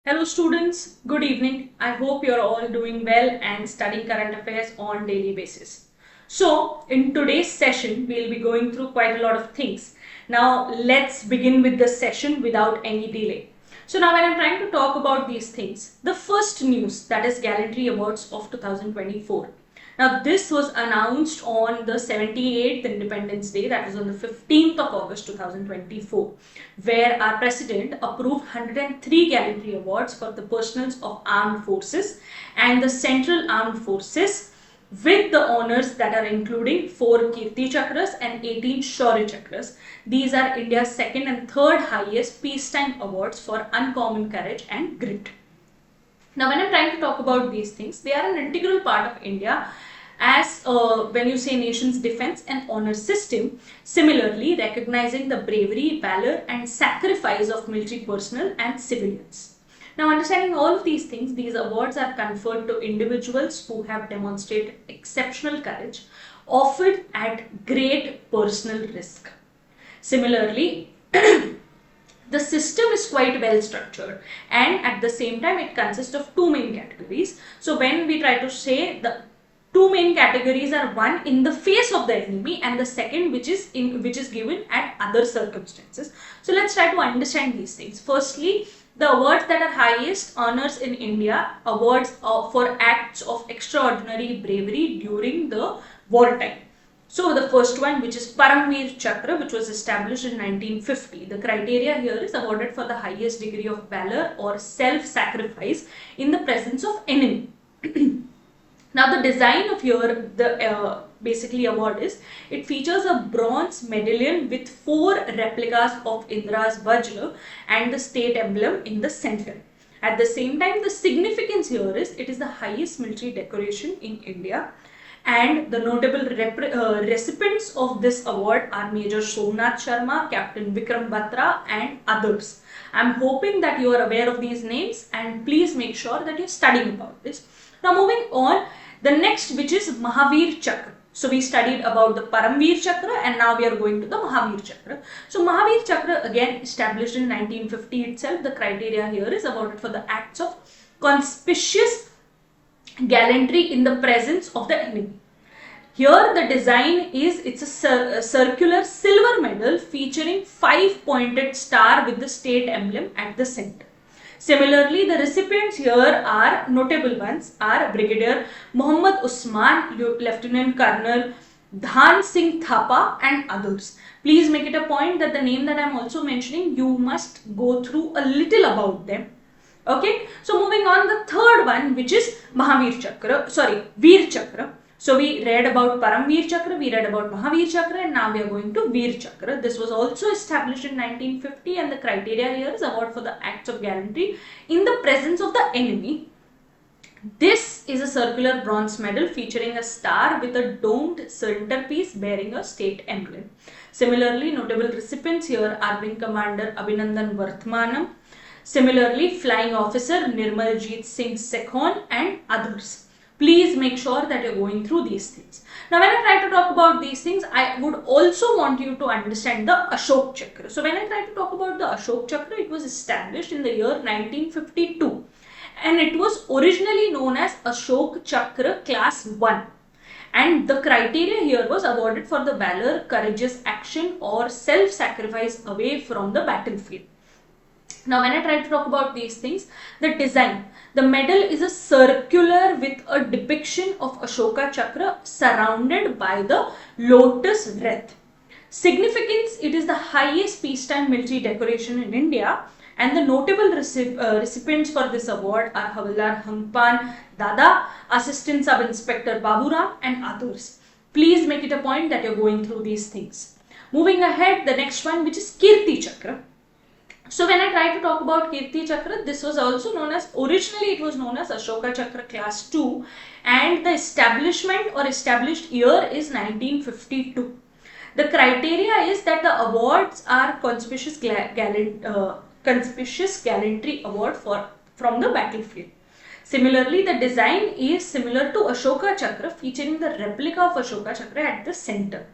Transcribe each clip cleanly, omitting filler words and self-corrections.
Hello students, good evening. I hope you're all doing well and studying current affairs on daily basis. So in today's session, we'll be going through quite a lot of things. Now let's begin with the session without any delay. So now when I'm trying to talk about these things, the first news, that is Gallantry Awards of 2024. Now this was announced on the 78th Independence Day, that was on the 15th of August 2024, where our President approved 103 Gallantry Awards for the personnel of armed forces and the Central Armed Forces, with the honors that are including 4 Kirti Chakras and 18 Shaurya Chakras. These are India's second and third highest peacetime awards for uncommon courage and grit. Now, when I'm trying to talk about these things, they are an integral part of India as when you say nation's defense and honor system, similarly recognizing the bravery, valor and sacrifice of military personnel and civilians. Now, understanding all of these things, these awards are conferred to individuals who have demonstrated exceptional courage, often at great personal risk. Similarly, the system is quite well structured and at the same time it consists of two main categories. So when we try to say, the two main categories are one in the face of the enemy and the second which is given at other circumstances. So let's try to understand these things. Firstly, the awards that are highest honors in India, awards for acts of extraordinary bravery during the wartime. So the first one, which is Paramveer Chakra, which was established in 1950. The criteria here is awarded for the highest degree of valor or self-sacrifice in the presence of enemy. Now the design of here, the basically award is, it features a bronze medallion with 4 replicas of Indra's Vajra and the state emblem in the center. At the same time, the significance here is, it is the highest military decoration in India. And the notable recipients of this award are Major Somnath Sharma, Captain Vikram Batra and others. I am hoping that you are aware of these names and please make sure that you are studying about this. Now moving on, the next, which is Mahavir Chakra. So we studied about the Paramveer Chakra and now we are going to the Mahavir Chakra. So Mahavir Chakra, again established in 1950 itself. The criteria here is awarded for the acts of conspicuous gallantry in the presence of the enemy. Here the design is, it's a circular silver medal featuring 5-pointed star with the state emblem at the center. Similarly, the recipients here are, notable ones are Brigadier Muhammad Usman, Lieutenant Colonel Dhan Singh Thapa and others. Please make it a point that the name that I am also mentioning, you must go through a little about them. Okay, so moving on, the third one, which is Mahavir Chakra, Veer Chakra. So we read about Paramveer Chakra, we read about Mahavir Chakra and now we are going to Veer Chakra. This was also established in 1950 and the criteria here is award for the acts of gallantry in the presence of the enemy. This is a circular bronze medal featuring a star with a domed centerpiece bearing a state emblem. Similarly, notable recipients here are Wing Commander Abhinandan Varthmanam, similarly Flying Officer Nirmaljeet Singh Sekhon and others. Please make sure that you're going through these things. Now when I try to talk about these things, I would also want you to understand the Ashok Chakra. So when I try to talk about the Ashok Chakra, it was established in the year 1952 and it was originally known as Ashok Chakra Class 1. And the criteria here was awarded for the valor, courageous action or self-sacrifice away from the battlefield. Now when I try to talk about these things, the design, the medal is a circular with a depiction of Ashoka Chakra surrounded by the lotus wreath. Significance, it is the highest peacetime military decoration in India and the notable recipients for this award are Havildar Hangpan Dada, Assistant Sub Inspector Baburam and others. Please make it a point that you're going through these things. Moving ahead, the next one, which is Kirti Chakra. So when I try to talk about Kirti Chakra, this was also known as, originally it was known as Ashoka Chakra Class 2 and the establishment or established year is 1952. The criteria is that the awards are conspicuous gallantry award from the battlefield. Similarly, the design is similar to Ashoka Chakra featuring the replica of Ashoka Chakra at the center.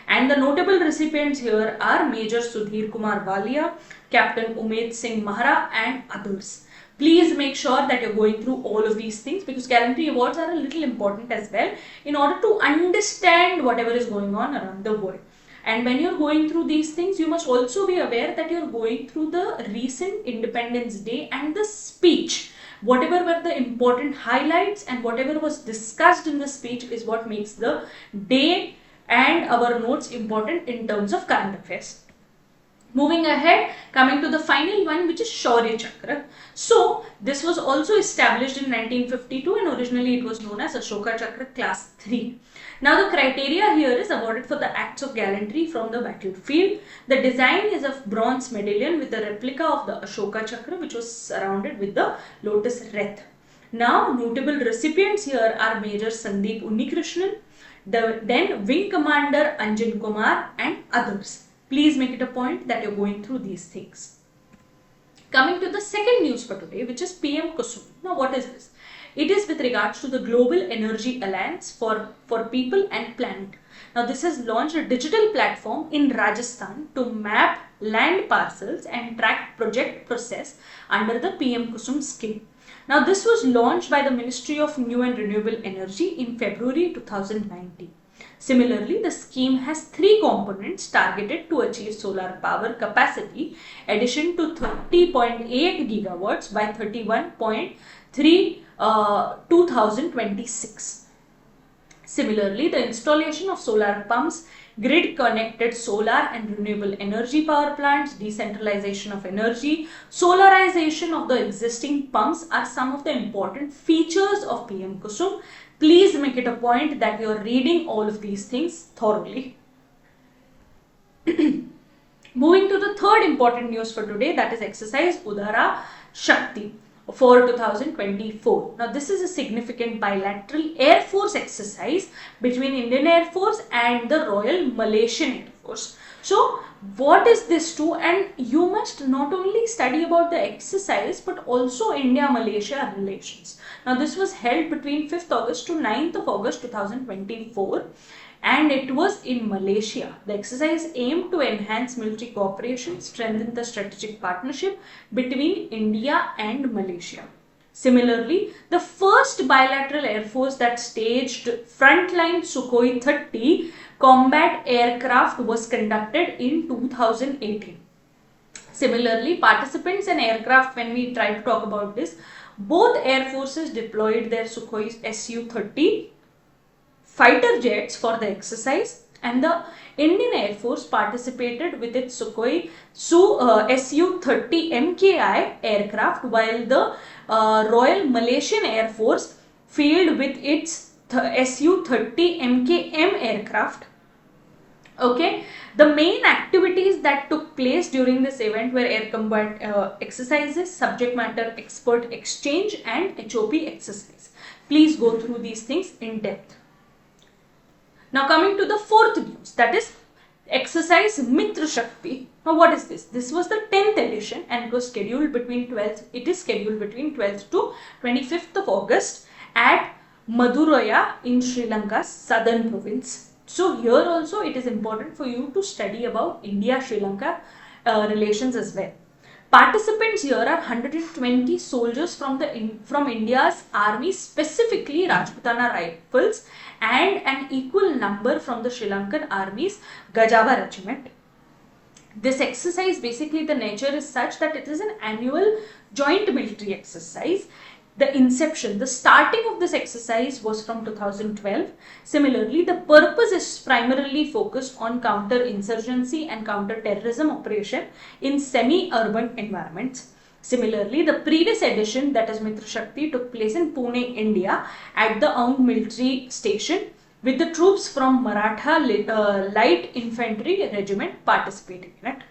And the notable recipients here are Major Sudhir Kumar Walia, Captain Umed Singh Mahra and others. Please make sure that you're going through all of these things, because gallantry awards are a little important as well in order to understand whatever is going on around the world. And when you're going through these things, you must also be aware that you're going through the recent Independence Day and the speech. Whatever were the important highlights and whatever was discussed in the speech is what makes the day and our notes important in terms of current affairs. Moving ahead, coming to the final one, which is Shaurya Chakra. So, this was also established in 1952 and originally it was known as Ashoka Chakra Class 3. Now, the criteria here is awarded for the acts of gallantry from the battlefield. The design is of bronze medallion with a replica of the Ashoka Chakra, which was surrounded with the lotus wreath. Now, notable recipients here are Major Sandeep Unnikrishnan, then Wing Commander Anjan Kumar and others. Please make it a point that you're going through these things. Coming to the second news for today, which is PM Kusum. Now, what is this? It is with regards to the Global Energy Alliance for People and Planet. Now, this has launched a digital platform in Rajasthan to map land parcels and track project process under the PM Kusum scheme. Now, this was launched by the Ministry of New and Renewable Energy in February 2019. Similarly, the scheme has three components targeted to achieve solar power capacity addition to 30.8 gigawatts by 2026. Similarly, the installation of solar pumps, grid connected solar and renewable energy power plants, decentralization of energy, solarization of the existing pumps are some of the important features of PM Kusum. Please make it a point that you are reading all of these things thoroughly. Moving to the third important news for today, that is exercise Udara Shakti for 2024. Now, this is a significant bilateral Air Force exercise between Indian Air Force and the Royal Malaysian Air Force. So, what is this to? And you must not only study about the exercise but also India-Malaysia relations. Now, this was held between 5th August to 9th of August 2024 and it was in Malaysia. The exercise aimed to enhance military cooperation, strengthen the strategic partnership between India and Malaysia. Similarly, the first bilateral Air Force that staged frontline Sukhoi 30 combat aircraft was conducted in 2018. Similarly, participants and aircraft, when we try to talk about this, both Air Forces deployed their Sukhoi Su-30 fighter jets for the exercise and the Indian Air Force participated with its Sukhoi Su-30 MKI aircraft, while the Royal Malaysian Air Force fielded with its Su-30 MKM aircraft. Okay, the main activities that took place during this event were air combat exercises, subject matter expert exchange and HOP exercise. Please go through these things in depth. Now, coming to the fourth news, that is exercise Mitra Shakti. Now, what is this? This was the 10th edition and it was scheduled between 12th to 25th of August at Maduraya in Sri Lanka's southern province. So, here also it is important for you to study about India-Sri Lanka relations as well. Participants here are 120 soldiers from India's army, specifically Rajputana Rifles, and an equal number from the Sri Lankan army's Gajava regiment. This exercise, basically the nature is such that it is an annual joint military exercise. The starting of this exercise was from 2012. Similarly, the purpose is primarily focused on counter-insurgency and counter-terrorism operation in semi-urban environments. Similarly, the previous edition, that is Mitra Shakti, took place in Pune, India at the Aung military station with the troops from Maratha Light Infantry Regiment participating in it.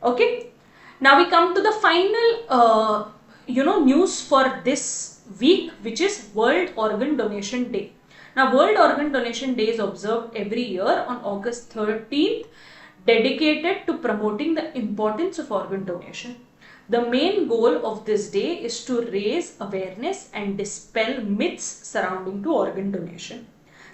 Okay. Now we come to the final news for this week, which is World Organ Donation Day. Now, World Organ Donation Day is observed every year on August 13th, dedicated to promoting the importance of organ donation. The main goal of this day is to raise awareness and dispel myths surrounding to organ donation.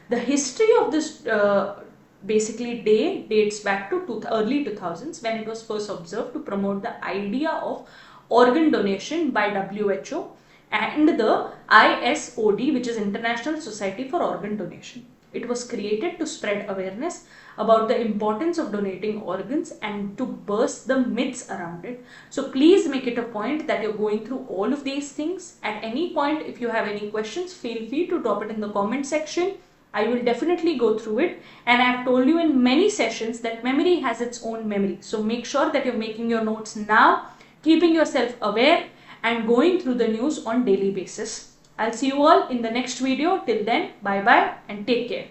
The history of this day dates back to early 2000s when it was first observed to promote the idea of organ donation by WHO and the ISOD, which is International Society for Organ Donation. It was created to spread awareness about the importance of donating organs and to burst the myths around it. So please make it a point that you're going through all of these things. At any point, if you have any questions, feel free to drop it in the comment section. I will definitely go through it, and I have told you in many sessions that memory has its own memory. So make sure that you're making your notes now, keeping yourself aware and going through the news on daily basis. I'll see you all in the next video. Till then, bye bye and take care.